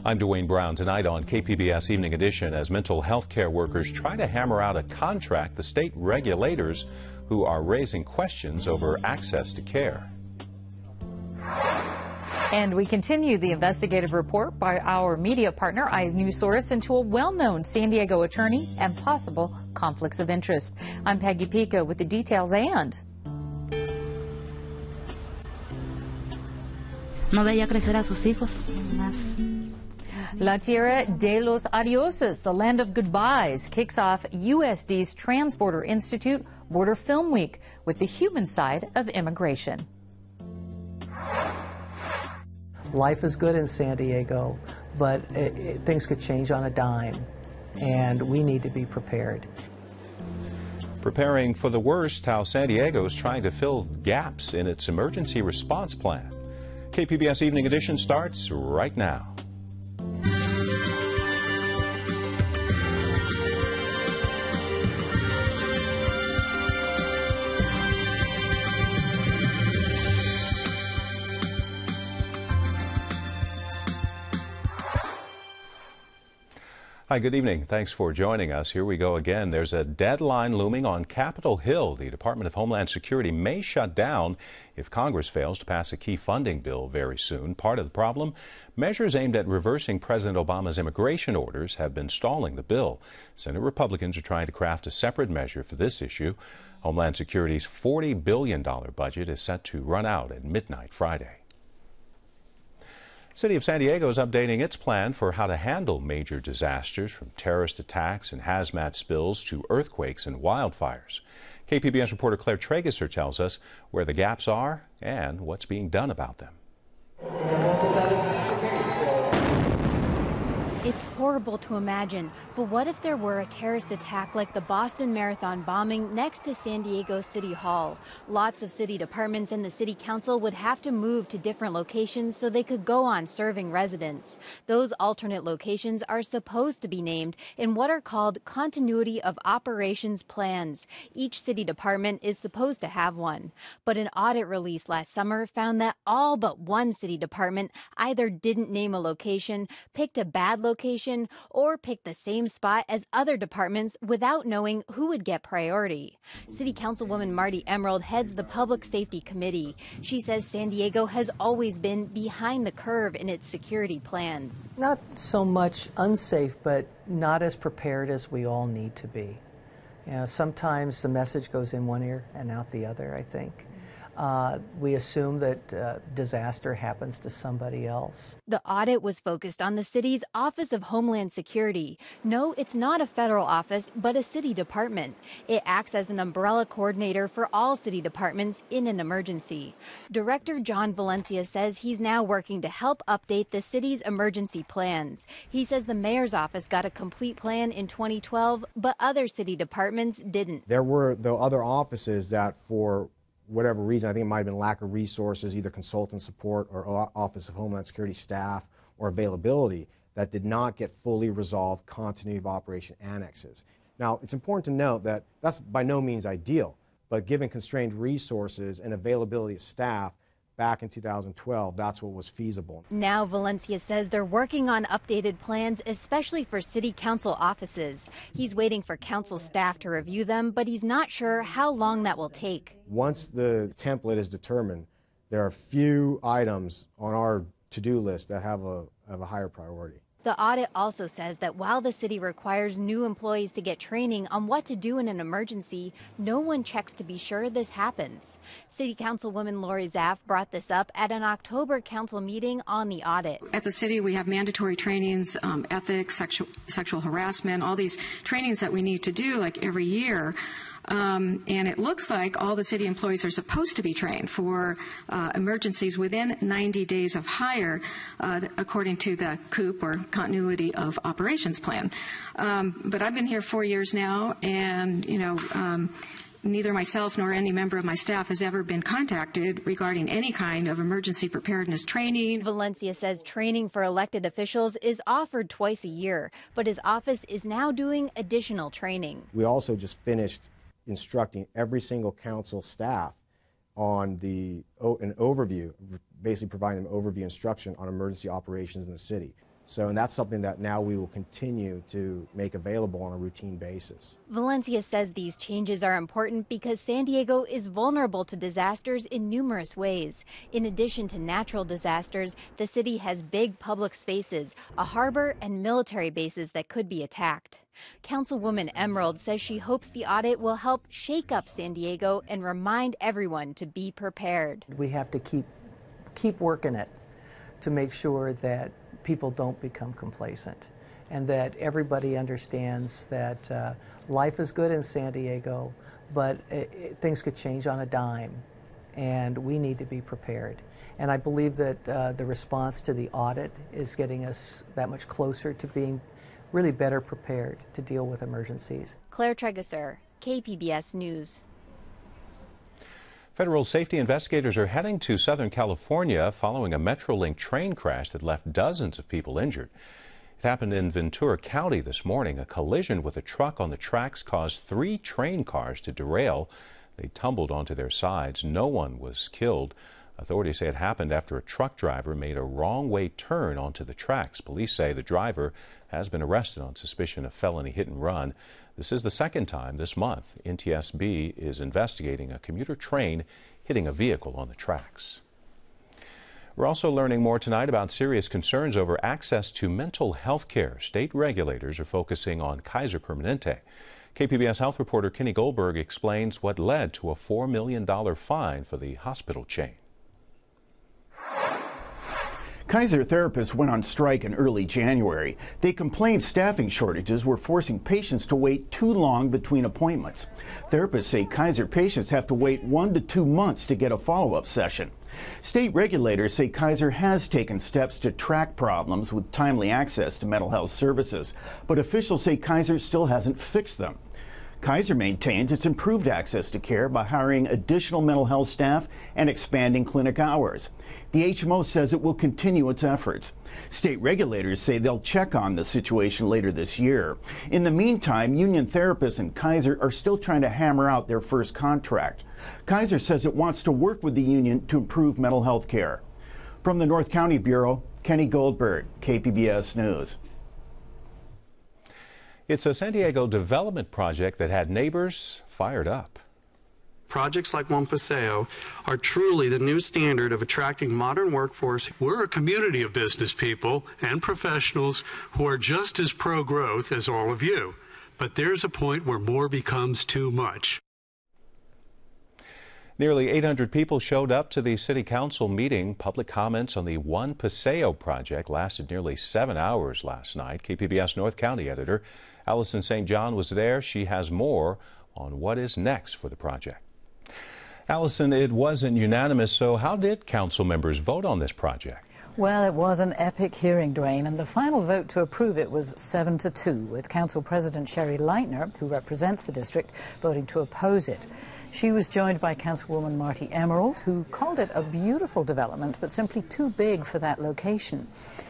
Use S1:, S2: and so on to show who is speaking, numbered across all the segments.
S1: I'm Dwayne Brown. Tonight on KPBS Evening Edition, as mental health care workers try to hammer out a contract, the state regulators who are raising questions over access to care.
S2: And we continue the investigative report by our media partner, iNewsSource, into a well-known San Diego attorney and possible conflicts of interest. I'm Peggy Pico with the details and...
S3: No veía crecer a sus hijos más.
S2: La Tierra de los Adioses, the land of goodbyes, kicks off USD's Transborder Institute Border Film Week with the human side of immigration.
S4: Life is good in San Diego, but things could change on a dime, and we need to be prepared.
S1: Preparing for the worst, how San Diego is trying to fill gaps in its emergency response plan. KPBS Evening Edition starts right now. Hi, good evening. Thanks for joining us. Here we go again. There's a deadline looming on Capitol Hill. The Department of Homeland Security may shut down if Congress fails to pass a key funding bill very soon. Part of the problem, measures aimed at reversing President Obama's immigration orders have been stalling the bill. Senate Republicans are trying to craft a separate measure for this issue. Homeland Security's $40 billion budget is set to run out at midnight Friday. City of San Diego is updating its plan for how to handle major disasters, from terrorist attacks and hazmat spills to earthquakes and wildfires. KPBS reporter Claire Trageser tells us where the gaps are and what's being done about them.
S5: It's horrible to imagine, but what if there were a terrorist attack like the Boston Marathon bombing next to San Diego City Hall? Lots of city departments and the city council would have to move to different locations so they could go on serving residents. Those alternate locations are supposed to be named in what are called continuity of operations plans. Each city department is supposed to have one. But an audit released last summer found that all but one city department either didn't name a location, picked a bad location, or pick the same spot as other departments without knowing who would get priority. City Councilwoman Marty Emerald heads the Public Safety Committee. She says San Diego has always been behind the curve in its security plans.
S4: Not so much unsafe, but not as prepared as we all need to be. You know, sometimes the message goes in one ear and out the other, I think. We assume that disaster happens to somebody else.
S5: The audit was focused on the city's Office of Homeland Security. No, it's not a federal office, but a city department. It acts as an umbrella coordinator for all city departments in an emergency. Director John Valencia says he's now working to help update the city's emergency plans. He says the mayor's office got a complete plan in 2012, but other city departments didn't.
S6: There were the other offices that, for whatever reason, I think it might have been lack of resources, either consultant support or Office of Homeland Security staff or availability, that did not get fully resolved continuity of operation annexes. Now, it's important to note that that's by no means ideal, but given constrained resources and availability of staff, back in 2012, that's what was feasible.
S5: Now Valencia says they're working on updated plans, especially for city council offices. He's waiting for council staff to review them, but he's not sure how long that will take.
S6: Once the template is determined, there are few items on our to-do list that have a higher priority.
S5: The audit also says that while the city requires new employees to get training on what to do in an emergency, no one checks to be sure this happens. City Councilwoman Lori Zaff brought this up at an October council meeting on the audit.
S7: At the city, we have mandatory trainings, ethics, sexual harassment, all these trainings that we need to do like every year. And it looks like all the city employees are supposed to be trained for emergencies within 90 days of hire, according to the COOP, or Continuity of Operations Plan. But I've been here 4 years now, and neither myself nor any member of my staff has ever been contacted regarding any kind of emergency preparedness training.
S5: Valencia says training for elected officials is offered twice a year, but his office is now doing additional training.
S6: We also just finished instructing every single council staff on an overview, basically providing them overview instruction on emergency operations in the city. So, and that's something that now we will continue to make available on a routine basis.
S5: Valencia says these changes are important because San Diego is vulnerable to disasters in numerous ways. In addition to natural disasters, the city has big public spaces, a harbor, and military bases that could be attacked. Councilwoman Emerald says she hopes the audit will help shake up San Diego and remind everyone to be prepared.
S4: We have to keep working it to make sure that people don't become complacent and that everybody understands that life is good in San Diego, but things could change on a dime, and we need to be prepared. And I believe that the response to the audit is getting us that much closer to being really better prepared to deal with emergencies.
S5: Claire Tregesser, KPBS News.
S1: Federal safety investigators are heading to Southern California following a Metrolink train crash that left dozens of people injured. It happened in Ventura County this morning. A collision with a truck on the tracks caused 3 train cars to derail. They tumbled onto their sides. No one was killed. Authorities say it happened after a truck driver made a wrong-way turn onto the tracks. Police say the driver has been arrested on suspicion of felony hit and run. This is the second time this month NTSB is investigating a commuter train hitting a vehicle on the tracks. We're also learning more tonight about serious concerns over access to mental health care. State regulators are focusing on Kaiser Permanente. KPBS health reporter Kenny Goldberg explains what led to a $4 million fine for the hospital chain.
S8: Kaiser therapists went on strike in early January. They complained staffing shortages were forcing patients to wait too long between appointments. Therapists say Kaiser patients have to wait 1 to 2 months to get a follow-up session. State regulators say Kaiser has taken steps to track problems with timely access to mental health services, but officials say Kaiser still hasn't fixed them. Kaiser maintains it's improved access to care by hiring additional mental health staff and expanding clinic hours. The HMO says it will continue its efforts. State regulators say they'll check on the situation later this year. In the meantime, union therapists and Kaiser are still trying to hammer out their first contract. Kaiser says it wants to work with the union to improve mental health care. From the North County Bureau, Kenny Goldberg, KPBS News.
S1: It's a San Diego development project that had neighbors fired up.
S9: Projects like One Paseo are truly the new standard of attracting modern workforce.
S10: We're a community of business people and professionals who are just as pro-growth as all of you. But there's a point where more becomes too much.
S1: Nearly 800 people showed up to the City Council meeting. Public comments on the One Paseo project lasted nearly 7 hours last night. KPBS North County editor Allison St. John was there. She has more on what is next for the project. Allison, it wasn't unanimous, so how did council members vote on this project?
S11: Well, it was an epic hearing, Dwayne, and the final vote to approve it was 7-2, with Council President Sherry Leitner, who represents the district, voting to oppose it. She was joined by Councilwoman Marty Emerald, who called it a beautiful development, but simply too big for that location.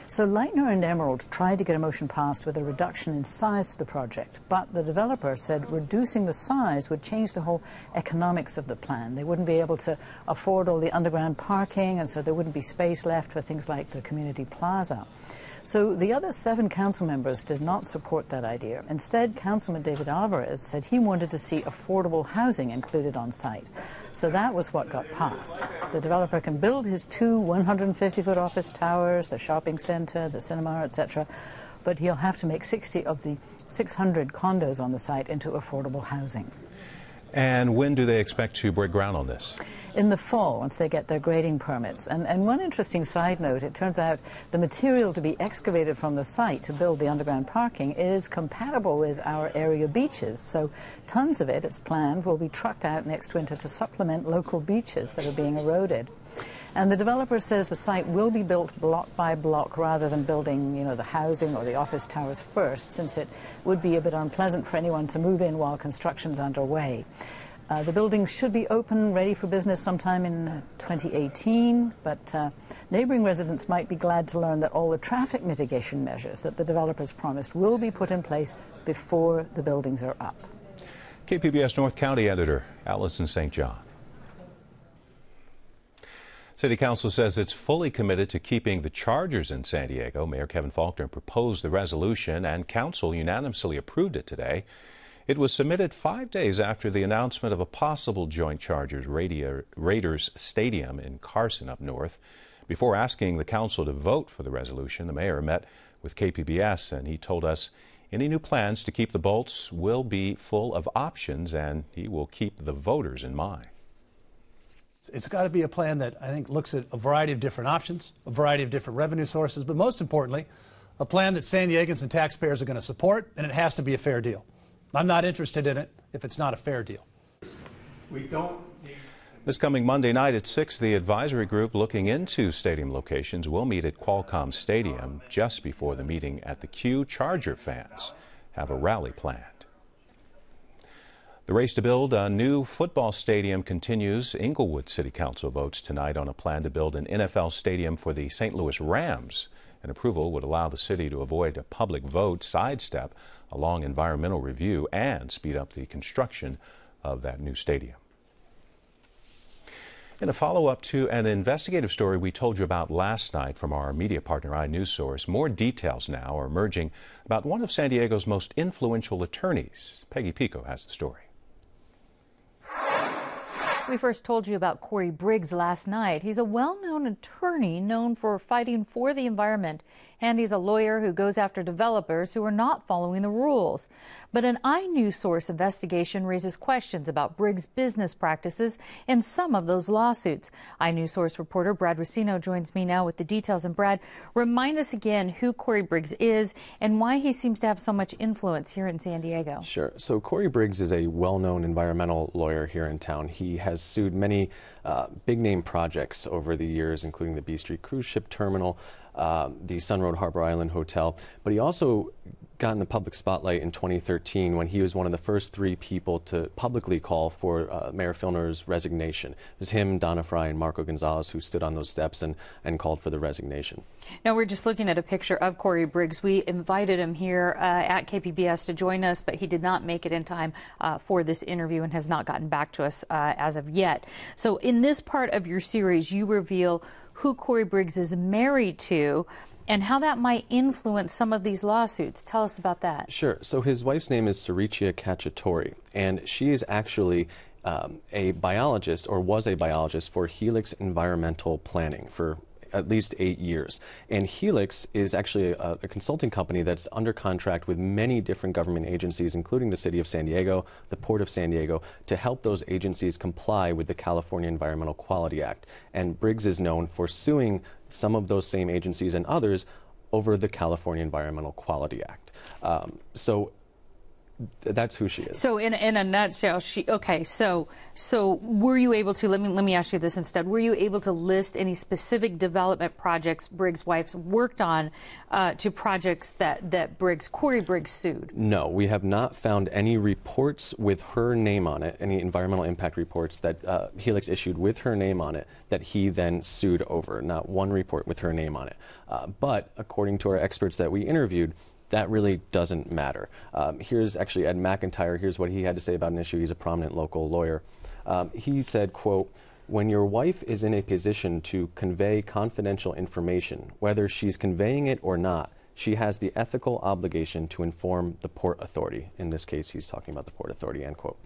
S11: So Leitner and Emerald tried to get a motion passed with a reduction in size to the project, but the developer said reducing the size would change the whole economics of the plan. They wouldn't be able to afford all the underground parking, and so there wouldn't be space left for things like the community plaza. So the other 7 council members did not support that idea. Instead, Councilman David Alvarez said he wanted to see affordable housing included on site. So that was what got passed. The developer can build his 2 150-foot office towers, the shopping center, the cinema, etc., but he'll have to make 60 of the 600 condos on the site into affordable housing.
S1: And when do they expect to break ground on this?
S11: In the fall, once they get their grading permits. And one interesting side note, it turns out the material to be excavated from the site to build the underground parking is compatible with our area beaches. So tons of it, it's planned, will be trucked out next winter to supplement local beaches that are being eroded. And the developer says the site will be built block by block rather than building, the housing or the office towers first, since it would be a bit unpleasant for anyone to move in while construction's underway. The building should be open, ready for business sometime in 2018, but neighboring residents might be glad to learn that all the traffic mitigation measures that the developers promised will be put in place before the buildings are up.
S1: KPBS North County editor Allison St. John. City Council says it's fully committed to keeping the Chargers in San Diego. Mayor Kevin Faulkner proposed the resolution and Council unanimously approved it today. It was submitted 5 days after the announcement of a possible joint Chargers Raiders stadium in Carson up north. Before asking the Council to vote for the resolution, the mayor met with KPBS and he told us any new plans to keep the Bolts will be full of options and he will keep the voters in mind.
S12: It's got to be a plan that I think looks at a variety of different options, a variety of different revenue sources, but most importantly, a plan that San Diegans and taxpayers are going to support, and it has to be a fair deal. I'm not interested in it if it's not a fair deal.
S1: This coming Monday night at 6, the advisory group looking into stadium locations will meet at Qualcomm Stadium just before the meeting at the Q. Charger fans have a rally planned. The race to build a new football stadium continues. Inglewood City Council votes tonight on a plan to build an NFL stadium for the St. Louis Rams. An approval would allow the city to avoid a public vote, sidestep a long environmental review, and speed up the construction of that new stadium. In a follow-up to an investigative story we told you about last night from our media partner iNewsSource, more details now are emerging about one of San Diego's most influential attorneys. Peggy Pico has the story.
S2: We first told you about Corey Briggs last night. He's a well-known attorney known for fighting for the environment, and he's a lawyer who goes after developers who are not following the rules. But an iNewsSource investigation raises questions about Briggs' business practices in some of those lawsuits. iNewsSource reporter Brad Racino joins me now with the details. And Brad, remind us again who Corey Briggs is and why he seems to have so much influence here in San Diego.
S13: Sure. So Corey Briggs is a well-known environmental lawyer here in town. He has sued many big-name projects over the years, including the B Street Cruise Ship Terminal, the Sunroad Harbor Island Hotel, but he also got in the public spotlight in 2013 when he was one of the first 3 people to publicly call for Mayor Filner's resignation. It was him, Donna Fry, and Marco Gonzalez who stood on those steps and called for the resignation.
S2: Now, we're just looking at a picture of Corey Briggs. We invited him here at KPBS to join us, but he did not make it in time for this interview and has not gotten back to us as of yet. So in this part of your series, you reveal who Corey Briggs is married to and how that might influence some of these lawsuits. Tell us about that.
S13: Sure. So his wife's name is Saricia Cacciatore, and she is actually a biologist, or was a biologist, for Helix Environmental Planning for at least 8 years. And Helix is actually a consulting company that's under contract with many different government agencies, including the City of San Diego, the Port of San Diego, to help those agencies comply with the California Environmental Quality Act. And Briggs is known for suing some of those same agencies and others over the California Environmental Quality Act. So that's who she is.
S2: So in a nutshell, so were you able to, let me ask you this instead, were you able to list any specific development projects Briggs' wife's worked on to projects that Corey Briggs sued?
S13: No, we have not found any reports with her name on it, any environmental impact reports that Helix issued with her name on it that he then sued over. Not one report with her name on it. But according to our experts that we interviewed, that really doesn't matter. Here's actually Ed McIntyre. Here's what he had to say about an issue. He's a prominent local lawyer. He said, quote, "When your wife is in a position to convey confidential information, whether she's conveying it or not, she has the ethical obligation to inform the Port Authority." In this case, he's talking about the Port Authority, end quote.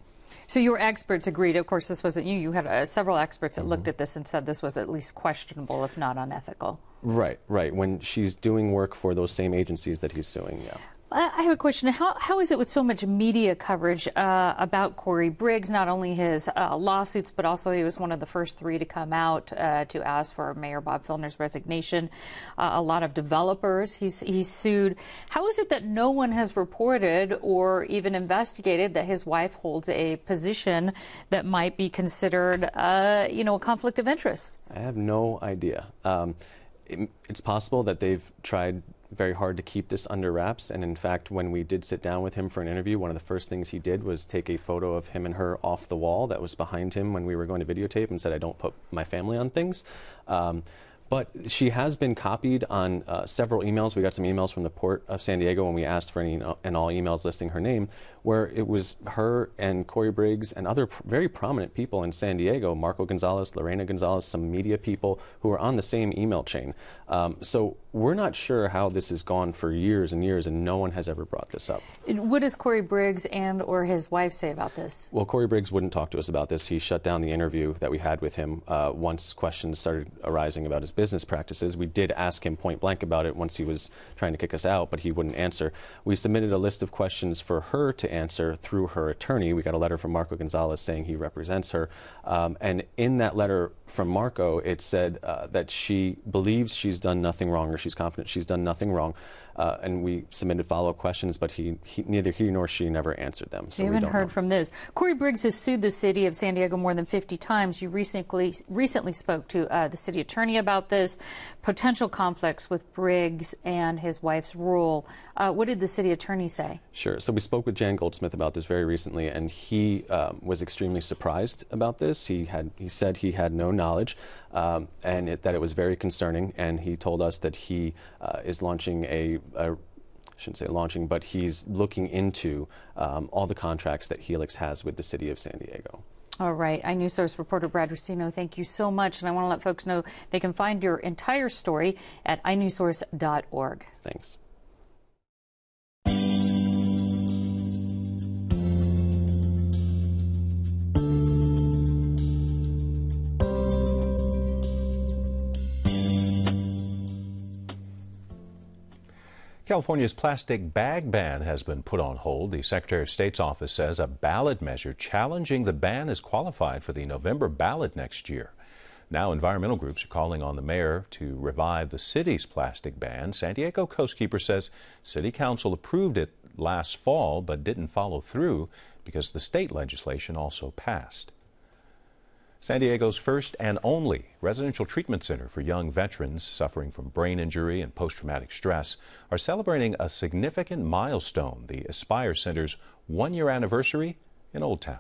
S2: So your experts agreed. Of course, this wasn't you. You had several experts that looked at this and said this was at least questionable, if not unethical.
S13: Right, right. When she's doing work for those same agencies that he's suing, yeah.
S2: I have a question. How is it with so much media coverage about Corey Briggs, not only his lawsuits, but also he was one of the first 3 to come out to ask for Mayor Bob Filner's resignation. A lot of developers he's sued. How is it that no one has reported or even investigated that his wife holds a position that might be considered, a conflict of interest?
S13: I have no idea. It's possible that they've tried very hard to keep this under wraps, and in fact, when we did sit down with him for an interview, one of the first things he did was take a photo of him and her off the wall that was behind him when we were going to videotape and said, "I don't put my family on things." But she has been copied on several emails. We got some emails from the Port of San Diego when we asked for any and all emails listing her name, where it was her and Corey Briggs and other very prominent people in San Diego, Marco Gonzalez, Lorena Gonzalez, some media people who are on the same email chain. So we're not sure how this has gone for years and years, and no one has ever brought this up.
S2: What does Corey Briggs and or his wife say about this?
S13: Well, Corey Briggs wouldn't talk to us about this. He shut down the interview that we had with him once questions started arising about his business practices. We did ask him point blank about it once he was trying to kick us out, but he wouldn't answer. We submitted a list of questions for her to answer through her attorney. We got a letter from Marco Gonzalez saying he represents her. And in that letter from Marco, it said that she believes she's done nothing wrong, or she's confident she's done nothing wrong. And we submitted follow-up questions, but neither he nor she never answered them.
S2: So you haven't heard from this. Corey Briggs has sued the city of San Diego more than 50 times. You recently spoke to the city attorney about this, potential conflicts with Briggs and his wife's rule. What did the city attorney say?
S13: Sure. So we spoke with Jan Goldsmith about this very recently, and he was extremely surprised about this. He said he had no knowledge, and that it was very concerning, and he told us that he is launching I shouldn't say launching, but he's looking into all the contracts that Helix has with the city of San Diego.
S2: All right. iNewsSource reporter Brad Racino, thank you so much. And I want to let folks know they can find your entire story at iNewsSource.org.
S13: Thanks.
S1: California's plastic bag ban has been put on hold. The Secretary of State's office says a ballot measure challenging the ban is qualified for the November ballot next year. Now environmental groups are calling on the mayor to revive the city's plastic ban. San Diego Coastkeeper says City Council approved it last fall but didn't follow through because the state legislation also passed. San Diego's first and only residential treatment center for young veterans suffering from brain injury and post-traumatic stress are celebrating a significant milestone, the Aspire Center's one-year anniversary in Old Town.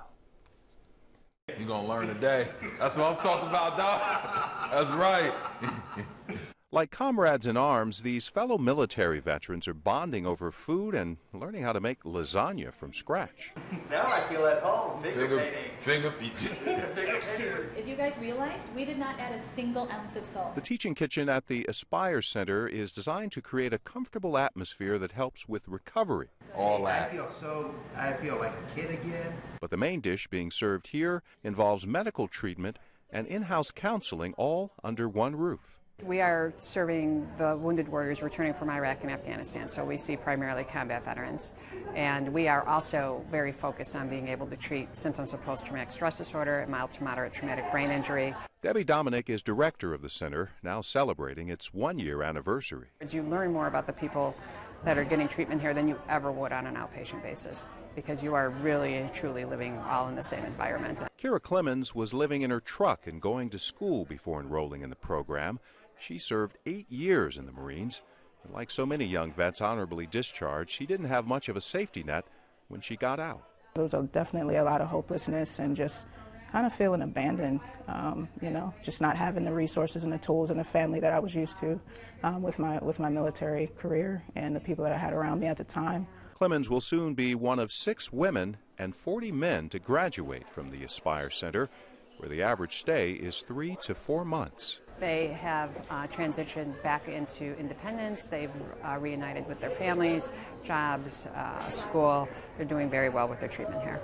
S14: You're going to learn today. That's what I'm talking about, dog. That's right.
S1: Like comrades in arms, these fellow military veterans are bonding over food and learning how to make lasagna from scratch.
S15: Now I feel at home. Finger
S16: If you guys realized, we did not add a single ounce of salt.
S1: The teaching kitchen at the Aspire Center is designed to create a comfortable atmosphere that helps with recovery.
S15: All that. I feel like a kid again.
S1: But the main dish being served here involves medical treatment and in-house counseling, all under one roof.
S17: We are serving the wounded warriors returning from Iraq and Afghanistan, so we see primarily combat veterans. And we are also very focused on being able to treat symptoms of post-traumatic stress disorder and mild to moderate traumatic brain injury.
S1: Debbie Dominic is director of the center, now celebrating its one-year anniversary.
S17: You learn more about the people that are getting treatment here than you ever would on an outpatient basis, because you are really and truly living all in the same environment.
S1: Kira Clemens was living in her truck and going to school before enrolling in the program. She served 8 years in the Marines, and like so many young vets honorably discharged, she didn't have much of a safety net when she got out.
S18: There was definitely a lot of hopelessness and just kind of feeling abandoned, just not having the resources and the tools and the family that I was used to with my military career and the people that I had around me at the time.
S1: Clemens will soon be one of 6 women and 40 men to graduate from the Aspire Center, where the average stay is 3 to 4 months.
S17: They have transitioned back into independence. They've reunited with their families, jobs, school. They're doing very well with their treatment here.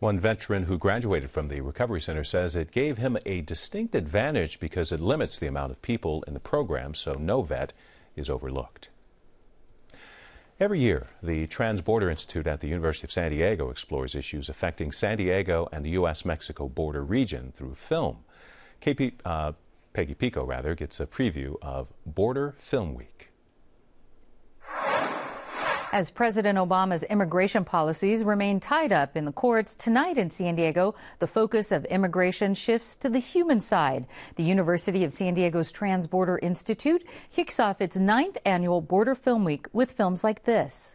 S1: One veteran who graduated from the Recovery Center says it gave him a distinct advantage because it limits the amount of people in the program, so no vet is overlooked. Every year, the Trans-Border Institute at the University of San Diego explores issues affecting San Diego and the U.S.-Mexico border region through film. Peggy Pico, gets a preview of Border Film Week.
S2: As President Obama's immigration policies remain tied up in the courts, tonight in San Diego, the focus of immigration shifts to the human side. The University of San Diego's Trans-Border Institute kicks off its 9th annual Border Film Week with films like this.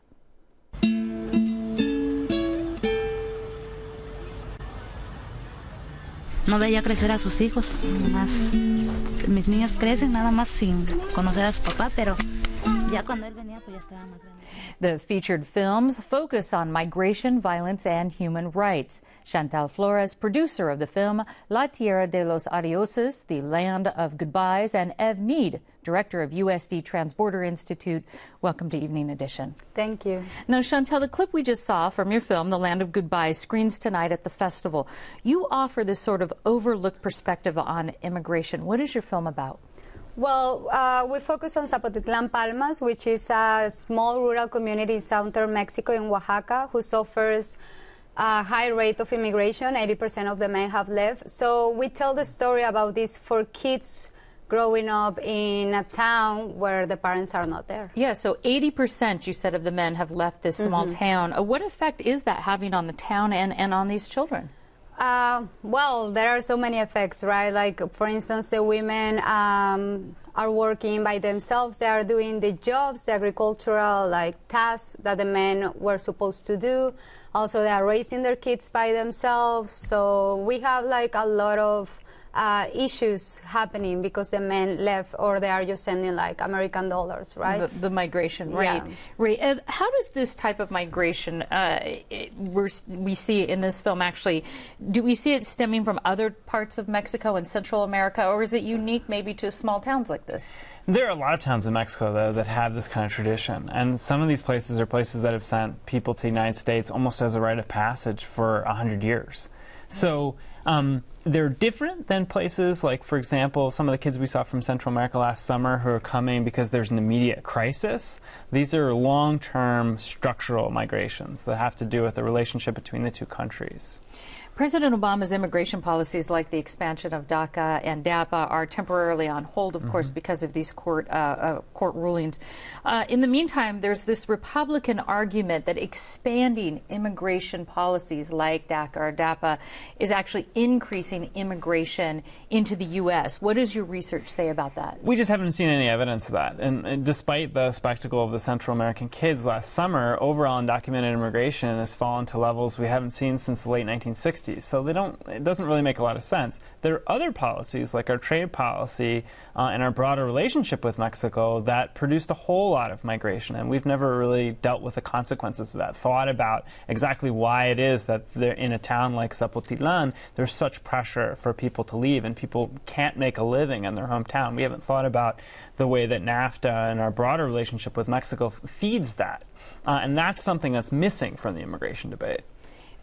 S3: no veía crecer a sus hijos. Más, mis niños crecen nada más sin conocer a su papá, pero ya cuando él venía pues ya estaba más grande.
S2: The featured films focus on migration, violence, and human rights. Chantal Flores, producer of the film La Tierra de los Adioses, The Land of Goodbyes, and Ev Mead, director of USD Transborder Institute. Welcome to Evening Edition.
S19: Thank you.
S2: Now, Chantal, the clip we just saw from your film, The Land of Goodbyes, screens tonight at the festival. You offer this sort of overlooked perspective on immigration. What is your film about?
S19: Well, we focus on Zapotitlan Palmas, which is a small rural community in southern Mexico in Oaxaca, who suffers a high rate of immigration. 80% of the men have left. So we tell the story about these 4 kids growing up in a town where the parents are not there.
S2: Yeah, so 80%, you said, of the men have left this small town. What effect is that having on the town and on these children?
S19: Well, there are so many effects, right? Like, for instance, the women are working by themselves. They are doing the jobs, the agricultural tasks that the men were supposed to do. Also, they are raising their kids by themselves. So we have a lot of issues happening because the men left, or they are just sending American dollars, right?
S2: The migration, right?
S19: Yeah.
S2: Right. How does this type of migration we see in this film actually? Do we see it stemming from other parts of Mexico and Central America, or is it unique maybe to small towns like this?
S20: There are a lot of towns in Mexico, though, that have this kind of tradition. And some of these places are places that have sent people to the United States almost as a rite of passage for 100 years. So they're different than places like, for example, some of the kids we saw from Central America last summer who are coming because there's an immediate crisis. These are long-term structural migrations that have to do with the relationship between the two countries.
S2: President Obama's immigration policies, like the expansion of DACA and DAPA, are temporarily on hold, of course, because of these court rulings. In the meantime, there's this Republican argument that expanding immigration policies like DACA or DAPA is actually increasing immigration into the U.S. What does your research say about that?
S20: We just haven't seen any evidence of that. And despite the spectacle of the Central American kids last summer, overall undocumented immigration has fallen to levels we haven't seen since the late 1960s. So it doesn't really make a lot of sense. There are other policies, like our trade policy and our broader relationship with Mexico, that produced a whole lot of migration, and we've never really dealt with the consequences of that, thought about exactly why it is that in a town like Zapotitlan, there's such pressure for people to leave, and people can't make a living in their hometown. We haven't thought about the way that NAFTA and our broader relationship with Mexico feeds that. And that's something that's missing from the immigration debate.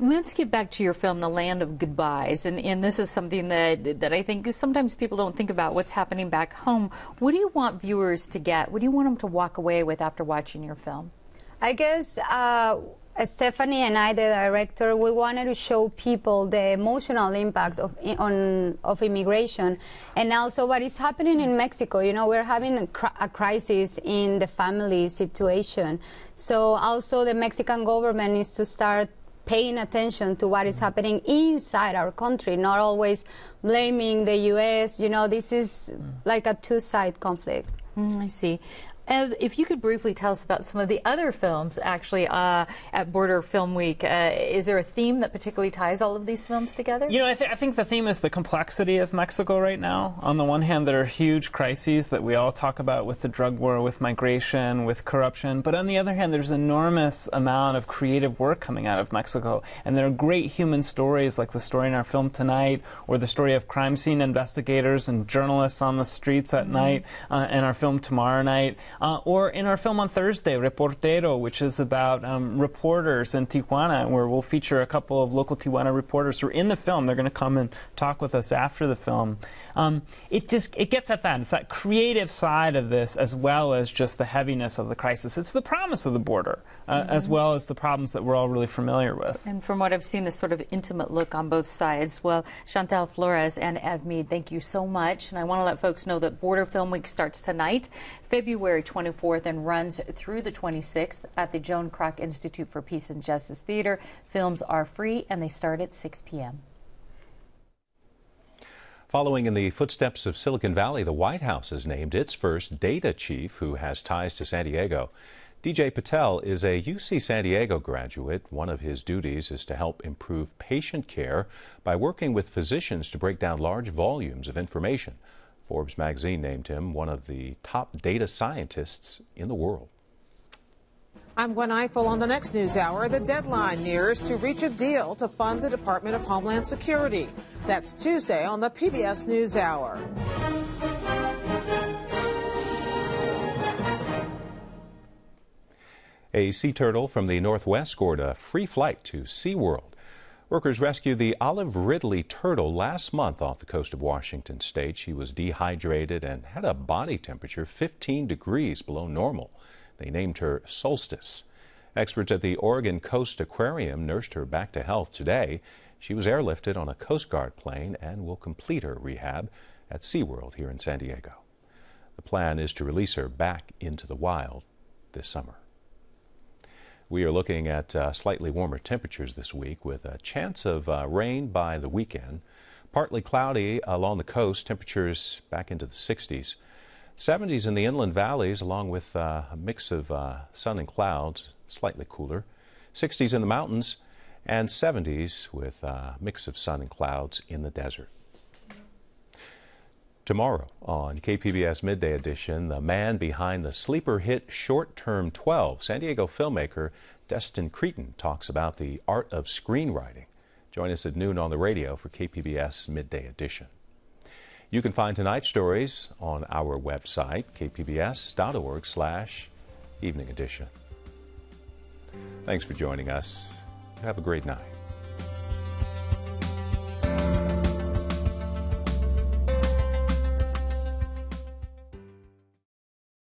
S2: Let's get back to your film, The Land of Goodbyes, and this is something that I think sometimes people don't think about what's happening back home. What do you want viewers to get? What do you want them to walk away with after watching your film?
S19: I guess Stephanie and I, the director, we wanted to show people the emotional impact of immigration, and also what is happening in Mexico. You know, we're having a crisis in the family situation. So also the Mexican government needs to start paying attention to what is happening inside our country, not always blaming the U.S. You know, this is like a two-side conflict.
S2: I see. If you could briefly tell us about some of the other films, actually, at Border Film Week. Is there a theme that particularly ties all of these films together?
S20: You know, I think the theme is the complexity of Mexico right now. On the one hand, there are huge crises that we all talk about with the drug war, with migration, with corruption. But on the other hand, there's an enormous amount of creative work coming out of Mexico. And there are great human stories, like the story in our film tonight, or the story of crime scene investigators and journalists on the streets at night, in our film tomorrow night. Or in our film on Thursday, Reportero, which is about reporters in Tijuana, where we'll feature a couple of local Tijuana reporters who are in the film. They're going to come and talk with us after the film. It gets at that. It's that creative side of this, as well as just the heaviness of the crisis. It's the promise of the border, as well as the problems that we're all really familiar with.
S2: And from what I've seen, this sort of intimate look on both sides. Well, Chantal Flores and Ev Mead, thank you so much. And I want to let folks know that Border Film Week starts tonight, February 24th, and runs through the 26th at the Joan Kroc Institute for Peace and Justice Theater. Films are free, and they start at 6 p.m.
S1: Following in the footsteps of Silicon Valley, the White House has named its first data chief who has ties to San Diego. DJ Patel is a UC San Diego graduate. One of his duties is to help improve patient care by working with physicians to break down large volumes of information. Forbes magazine named him one of the top data scientists in the world.
S21: I'm Gwen Eiffel. On the next news hour, the deadline nears to reach a deal to fund the Department of Homeland Security. That's Tuesday on the PBS NewsHour.
S1: A sea turtle from the Northwest scored a free flight to SeaWorld. Workers rescued the olive ridley turtle last month off the coast of Washington state. She was dehydrated and had a body temperature 15 degrees below normal. They named her Solstice. Experts at the Oregon Coast Aquarium nursed her back to health today. She was airlifted on a Coast Guard plane and will complete her rehab at SeaWorld here in San Diego. The plan is to release her back into the wild this summer. We are looking at slightly warmer temperatures this week with a chance of rain by the weekend. Partly cloudy along the coast, temperatures back into the 60s. 70s in the inland valleys along with a mix of sun and clouds, slightly cooler. 60s in the mountains and 70s with a mix of sun and clouds in the desert. Tomorrow on KPBS Midday Edition, the man behind the sleeper hit Short Term 12, San Diego filmmaker Destin Creighton talks about the art of screenwriting. Join us at noon on the radio for KPBS Midday Edition. You can find tonight's stories on our website, kpbs.org/evening edition. Thanks for joining us. Have a great night.